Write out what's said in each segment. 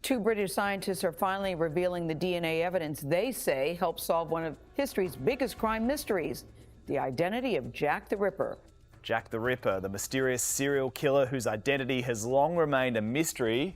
two British scientists are finally revealing the DNA evidence they say helped solve one of history's biggest crime mysteries, the identity of Jack the Ripper. Jack the Ripper, the mysterious serial killer whose identity has long remained a mystery.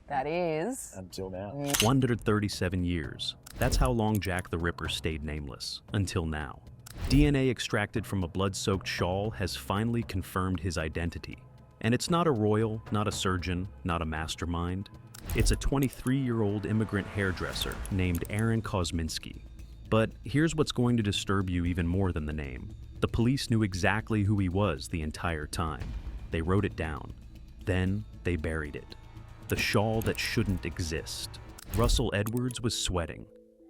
That is... until now. 137 years. That's how long Jack the Ripper stayed nameless, until now. DNA extracted from a blood-soaked shawl has finally confirmed his identity. And it's not a royal, not a surgeon, not a mastermind. It's a 23-year-old immigrant hairdresser named Aaron Kosminsky. But here's what's going to disturb you even more than the name. The police knew exactly who he was the entire time. They wrote it down. Then they buried it. The shawl that shouldn't exist. Russell Edwards was sweating.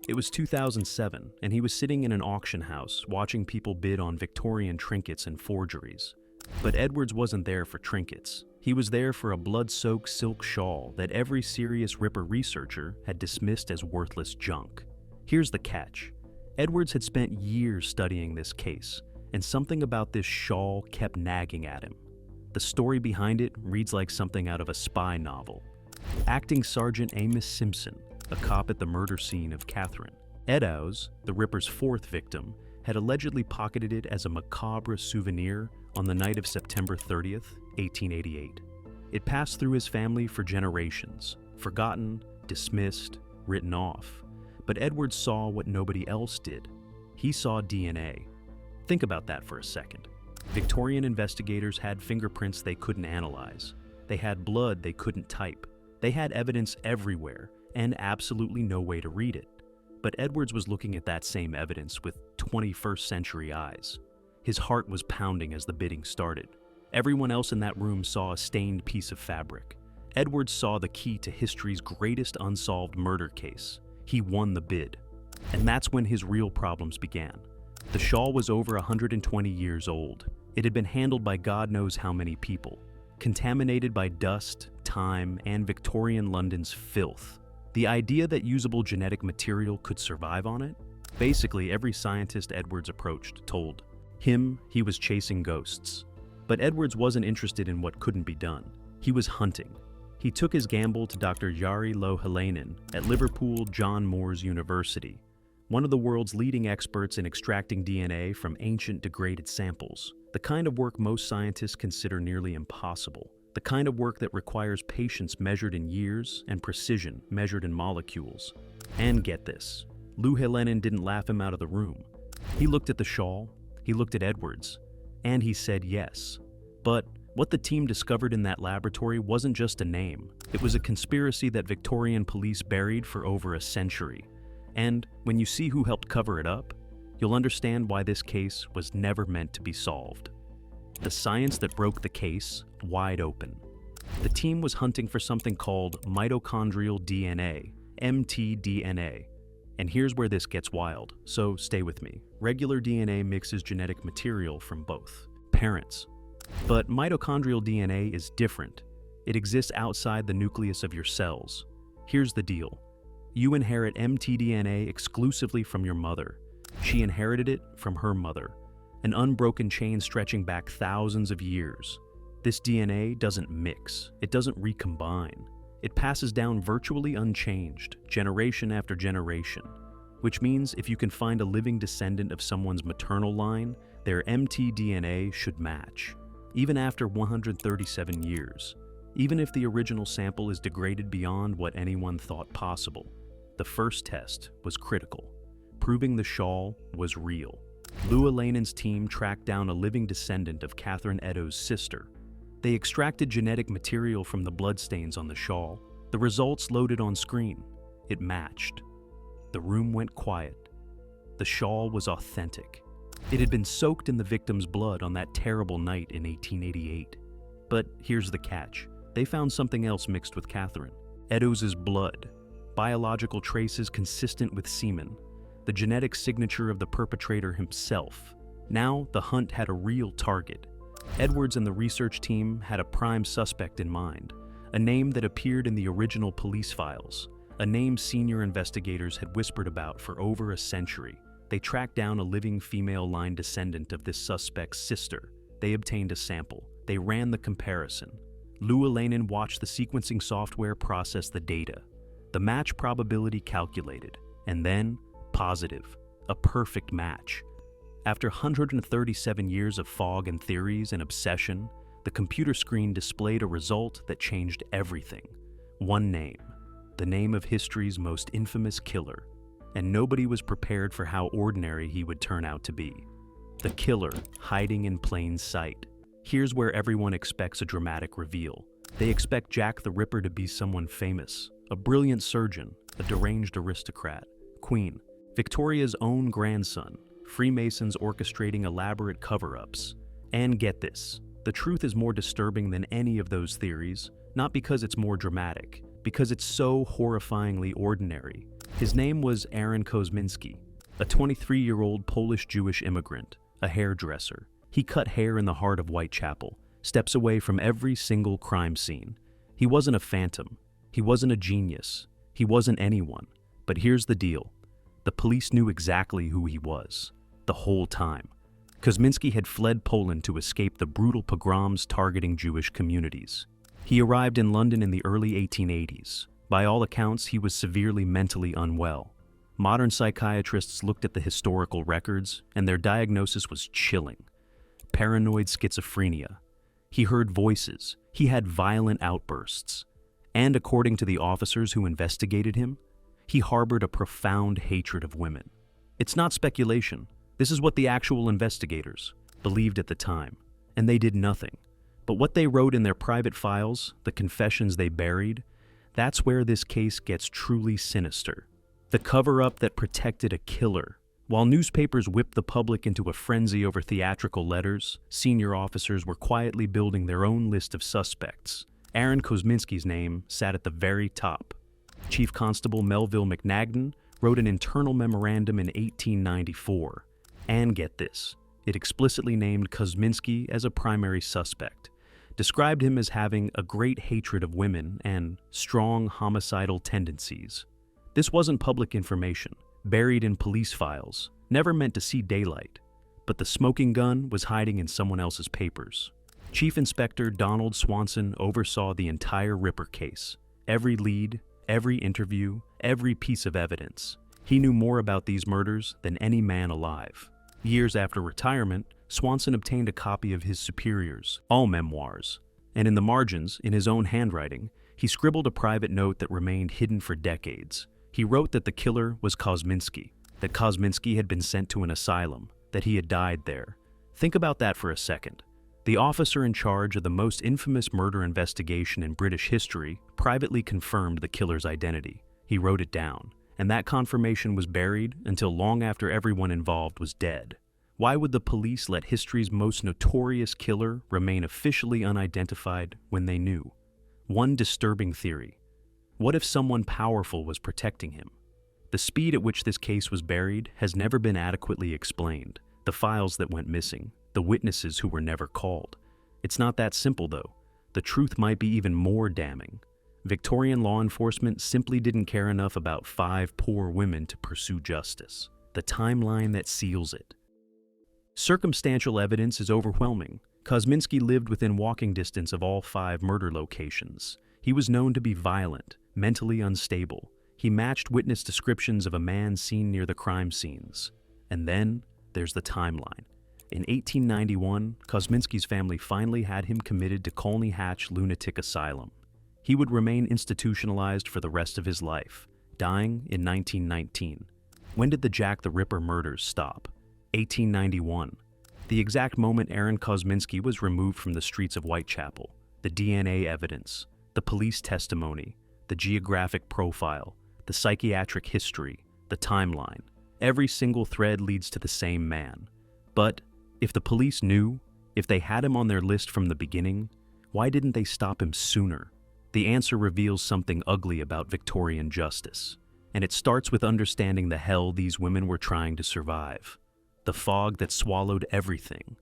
It was 2007, and he was sitting in an auction house watching people bid on Victorian trinkets and forgeries. But Edwards wasn't there for trinkets. He was there for a blood-soaked silk shawl that every serious Ripper researcher had dismissed as worthless junk. Here's the catch. Edwards had spent years studying this case, and something about this shawl kept nagging at him. The story behind it reads like something out of a spy novel. Acting Sergeant Amos Simpson, a cop at the murder scene of Catherine Eddowes, the Ripper's fourth victim, had allegedly pocketed it as a macabre souvenir on the night of September 30th, 1888. It passed through his family for generations, forgotten, dismissed, written off. But Edwards saw what nobody else did. He saw DNA. Think about that for a second. Victorian investigators had fingerprints they couldn't analyze. They had blood they couldn't type. They had evidence everywhere, and absolutely no way to read it. But Edwards was looking at that same evidence with 21st century eyes. His heart was pounding as the bidding started. Everyone else in that room saw a stained piece of fabric. Edwards saw the key to history's greatest unsolved murder case. He won the bid. And that's when his real problems began. The shawl was over 120 years old. It had been handled by God knows how many people, contaminated by dust, time, and Victorian London's filth. The idea that usable genetic material could survive on it? Basically, every scientist Edwards approached told him he was chasing ghosts. But Edwards wasn't interested in what couldn't be done. He was hunting. He took his gamble to Dr. Jari Lohelainen at Liverpool John Moores University, one of the world's leading experts in extracting DNA from ancient degraded samples, the kind of work most scientists consider nearly impossible, the kind of work that requires patience measured in years and precision measured in molecules. And get this, Lohelainen didn't laugh him out of the room. He looked at the shawl, he looked at Edwards, and he said yes. But what the team discovered in that laboratory wasn't just a name. It was a conspiracy that Victorian police buried for over a century. And when you see who helped cover it up, you'll understand why this case was never meant to be solved. The science that broke the case wide open. The team was hunting for something called mitochondrial DNA, mtDNA. And here's where this gets wild, so stay with me. Regular DNA mixes genetic material from both parents. But mitochondrial DNA is different. It exists outside the nucleus of your cells. Here's the deal. You inherit mtDNA exclusively from your mother. She inherited it from her mother, an unbroken chain stretching back thousands of years. This DNA doesn't mix, it doesn't recombine. It passes down virtually unchanged, generation after generation, which means if you can find a living descendant of someone's maternal line, their mtDNA should match, even after 137 years, even if the original sample is degraded beyond what anyone thought possible. The first test was critical, proving the shawl was real. Lohelainen's team tracked down a living descendant of Catherine Eddowes' sister. They extracted genetic material from the bloodstains on the shawl. The results loaded on screen. It matched. The room went quiet. The shawl was authentic. It had been soaked in the victim's blood on that terrible night in 1888. But here's the catch. They found something else mixed with Catherine. Eddowes' blood. Biological traces consistent with semen. The genetic signature of the perpetrator himself. Now, the hunt had a real target. Edwards and the research team had a prime suspect in mind, a name that appeared in the original police files, a name senior investigators had whispered about for over a century. They tracked down a living female line descendant of this suspect's sister. They obtained a sample. They ran the comparison. Lohelainen watched the sequencing software process the data. the match probability calculated, and then positive, a perfect match. After 137 years of fog and theories and obsession, the computer screen displayed a result that changed everything. One name, the name of history's most infamous killer, and nobody was prepared for how ordinary he would turn out to be. The killer hiding in plain sight. Here's where everyone expects a dramatic reveal. They expect Jack the Ripper to be someone famous, a brilliant surgeon, a deranged aristocrat, Queen Victoria's own grandson, Freemasons orchestrating elaborate cover-ups. And get this, the truth is more disturbing than any of those theories, not because it's more dramatic, because it's so horrifyingly ordinary. His name was Aaron Kosminsky, a 23-year-old Polish-Jewish immigrant, a hairdresser. He cut hair in the heart of Whitechapel, steps away from every single crime scene. He wasn't a phantom. He wasn't a genius. He wasn't anyone. But here's the deal. The police knew exactly who he was, the whole time. Kosminsky had fled Poland to escape the brutal pogroms targeting Jewish communities. He arrived in London in the early 1880s. By all accounts, he was severely mentally unwell. Modern psychiatrists looked at the historical records, and their diagnosis was chilling. Paranoid schizophrenia. He heard voices. He had violent outbursts. And according to the officers who investigated him, he harbored a profound hatred of women. It's not speculation. This is what the actual investigators believed at the time, and they did nothing. But what they wrote in their private files, the confessions they buried, that's where this case gets truly sinister. The cover-up that protected a killer. While newspapers whipped the public into a frenzy over theatrical letters, senior officers were quietly building their own list of suspects. Aaron Kosminsky's name sat at the very top. Chief Constable Melville McNagden wrote an internal memorandum in 1894. And get this, it explicitly named Kosminsky as a primary suspect, described him as having a great hatred of women and strong homicidal tendencies. This wasn't public information, buried in police files, never meant to see daylight. But the smoking gun was hiding in someone else's papers. Chief Inspector Donald Swanson oversaw the entire Ripper case. Every lead, every interview, every piece of evidence. He knew more about these murders than any man alive. Years after retirement, Swanson obtained a copy of his superiors, all memoirs, and in the margins, in his own handwriting, he scribbled a private note that remained hidden for decades. He wrote that the killer was Kosminsky, that Kosminsky had been sent to an asylum, that he had died there. Think about that for a second. The officer in charge of the most infamous murder investigation in British history privately confirmed the killer's identity. He wrote it down, and that confirmation was buried until long after everyone involved was dead. Why would the police let history's most notorious killer remain officially unidentified when they knew? One disturbing theory. What if someone powerful was protecting him? The speed at which this case was buried has never been adequately explained. The files that went missing, the witnesses who were never called. It's not that simple, though. The truth might be even more damning. Victorian law enforcement simply didn't care enough about 5 poor women to pursue justice. The timeline that seals it. Circumstantial evidence is overwhelming. Kosminsky lived within walking distance of all 5 murder locations. He was known to be violent, mentally unstable. He matched witness descriptions of a man seen near the crime scenes. And then there's the timeline. In 1891, Kosminsky's family finally had him committed to Colney Hatch Lunatic Asylum. He would remain institutionalized for the rest of his life, dying in 1919. When did the Jack the Ripper murders stop? 1891. The exact moment Aaron Kosminsky was removed from the streets of Whitechapel. The DNA evidence, the police testimony, the geographic profile, the psychiatric history, the timeline. Every single thread leads to the same man. But if the police knew, if they had him on their list from the beginning, why didn't they stop him sooner? The answer reveals something ugly about Victorian justice, and it starts with understanding the hell these women were trying to survive. The fog that swallowed everything.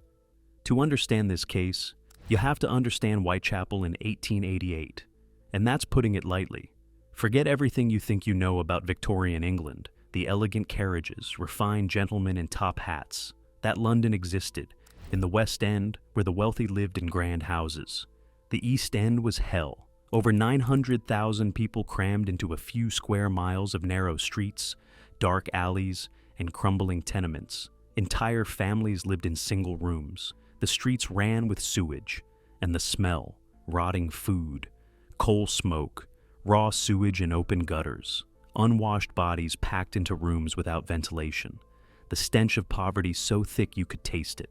To understand this case, you have to understand Whitechapel in 1888, and that's putting it lightly. Forget everything you think you know about Victorian England, the elegant carriages, refined gentlemen in top hats. That London existed, in the West End, where the wealthy lived in grand houses. The East End was hell, Over 900,000 people crammed into a few square miles of narrow streets, dark alleys, and crumbling tenements. Entire families lived in single rooms. The streets ran with sewage, and the smell, rotting food, coal smoke, raw sewage in open gutters, unwashed bodies packed into rooms without ventilation. The stench of poverty so thick you could taste it.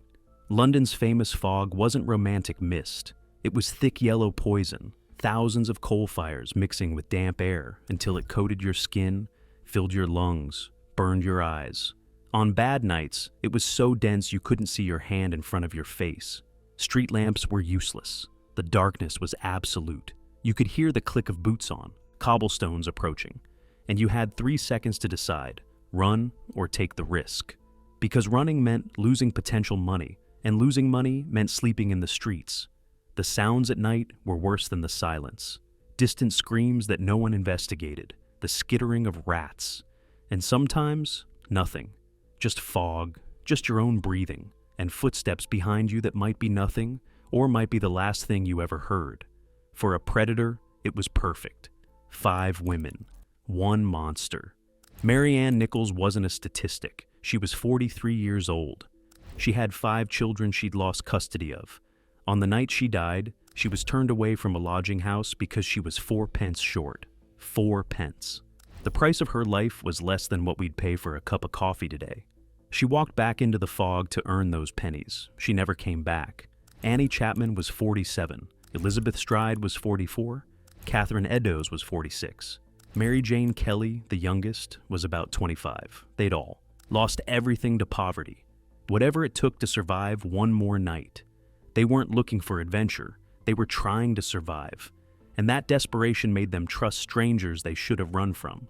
London's famous fog wasn't romantic mist. It was thick yellow poison, thousands of coal fires mixing with damp air until it coated your skin, filled your lungs, burned your eyes. On bad nights, it was so dense you couldn't see your hand in front of your face. Street lamps were useless. The darkness was absolute. You could hear the click of boots on, cobblestones approaching, and you had 3 seconds to decide, run or take the risk. Because running meant losing potential money, and losing money meant sleeping in the streets. The sounds at night were worse than the silence. Distant screams that no one investigated, the skittering of rats, and sometimes nothing. Just fog, just your own breathing, and footsteps behind you that might be nothing, or might be the last thing you ever heard. For a predator, it was perfect. 5 women, 1 monster. Mary Ann Nichols wasn't a statistic. She was 43 years old. She had 5 children she'd lost custody of. On the night she died, she was turned away from a lodging house because she was 4 pence short. 4 pence. The price of her life was less than what we'd pay for a cup of coffee today. She walked back into the fog to earn those pennies. She never came back. Annie Chapman was 47. Elizabeth Stride was 44. Catherine Eddowes was 46. Mary Jane Kelly, the youngest, was about 25. They'd all lost everything to poverty. Whatever it took to survive one more night. They weren't looking for adventure. They were trying to survive. And that desperation made them trust strangers they should have run from.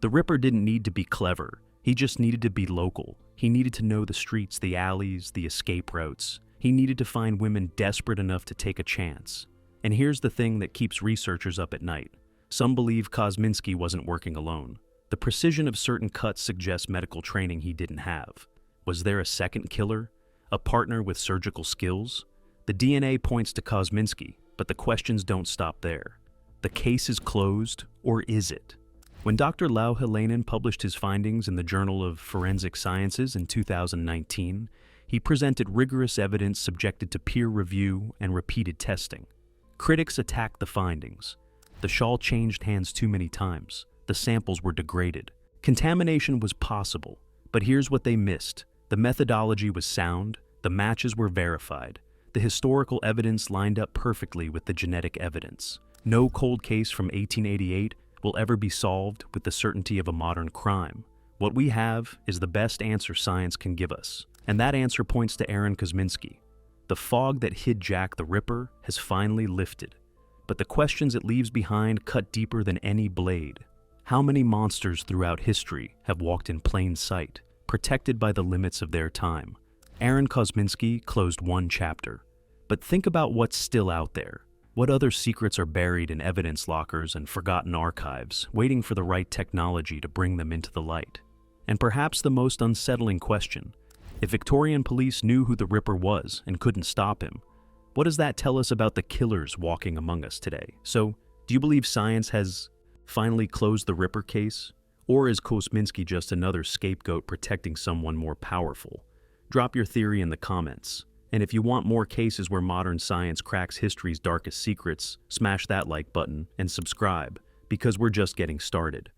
The Ripper didn't need to be clever. He just needed to be local. He needed to know the streets, the alleys, the escape routes. He needed to find women desperate enough to take a chance. And here's the thing that keeps researchers up at night. Some believe Kosminsky wasn't working alone. The precision of certain cuts suggests medical training he didn't have. Was there a second killer? A partner with surgical skills? The DNA points to Kosminsky, but the questions don't stop there. The case is closed, or is it? When Dr. Lau Helanen published his findings in the Journal of Forensic Sciences in 2019, he presented rigorous evidence subjected to peer review and repeated testing. Critics attacked the findings. The shawl changed hands too many times. The samples were degraded. Contamination was possible, but here's what they missed. The methodology was sound, the matches were verified, the historical evidence lined up perfectly with the genetic evidence. No cold case from 1888 will ever be solved with the certainty of a modern crime. What we have is the best answer science can give us, and that answer points to Aaron Kosminsky. The fog that hid Jack the Ripper has finally lifted, but the questions it leaves behind cut deeper than any blade. How many monsters throughout history have walked in plain sight, protected by the limits of their time? Aaron Kosminsky closed 1 chapter, but think about what's still out there. What other secrets are buried in evidence lockers and forgotten archives, waiting for the right technology to bring them into the light? And perhaps the most unsettling question, if Victorian police knew who the Ripper was and couldn't stop him, what does that tell us about the killers walking among us today? So, do you believe science has finally closed the Ripper case? Or is Kosminsky just another scapegoat protecting someone more powerful? Drop your theory in the comments. And if you want more cases where modern science cracks history's darkest secrets, smash that like button and subscribe, because we're just getting started.